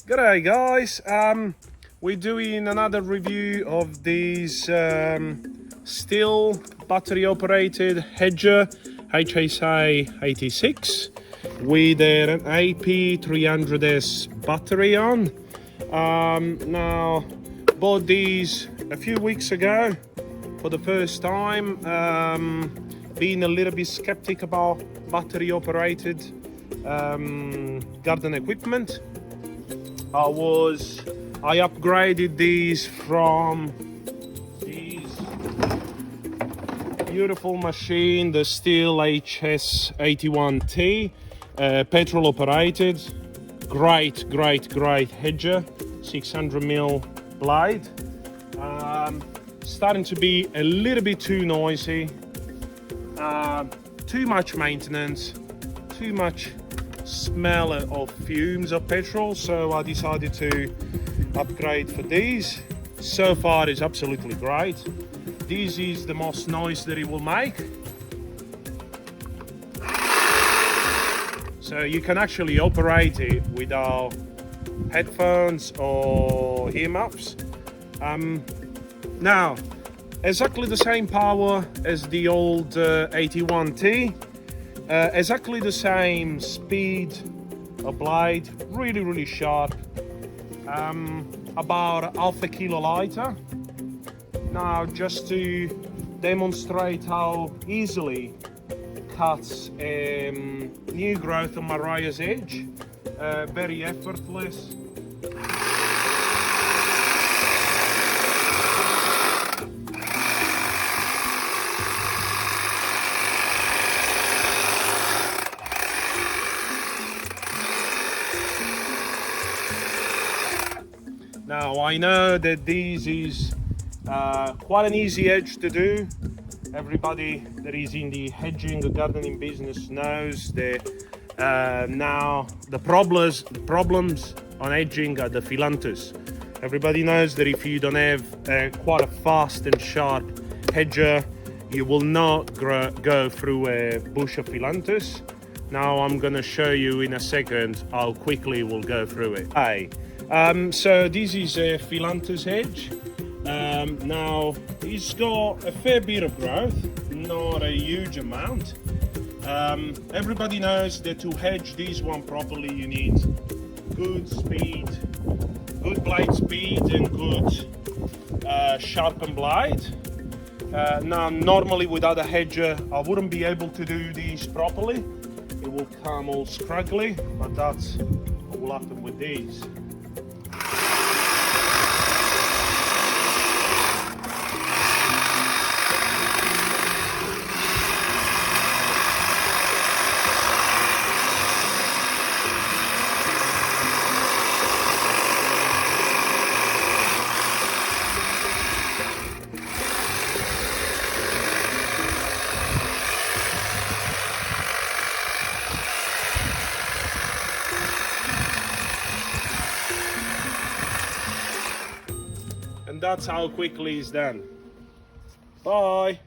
G'day guys, we're doing another review of these STIHL battery operated hedger HSA 86 with an AP300S battery on. Now bought these a few weeks ago for the first time, being a little bit skeptic about battery operated garden equipment. I upgraded these from these beautiful machine, the STHIL HS 81T, petrol operated, great hedger, 600mm blade. Starting to be a little bit too noisy, too much maintenance, too much smell of fumes of petrol, so I decided to upgrade for these. So far it's absolutely great. This is the most noise that it will make, so you can actually operate it without headphones or earmuffs. Now exactly the same power as the old 81T, exactly the same speed of blade, really sharp, about half a kilo lighter. Now just to demonstrate how easily cuts new growth on Mariah's edge, very effortless. Now I know that this is quite an easy edge to do. Everybody that is in the hedging or gardening business knows that now the problems on edging are the phyllanthus. Everybody knows that if you don't have quite a fast and sharp hedger, you will not go through a bush of phyllanthus. Now I'm gonna show you in a second how quickly we'll go through it. Hey. So this is a phyllanthus hedge. Now it's got a fair bit of growth, not a huge amount. Everybody knows that to hedge this one properly you need good speed, good blade speed and good sharpened blade. Now normally without a hedger I wouldn't be able to do this properly. It will come all scraggly, but that's what will happen with these. And that's how quickly it's done. Bye.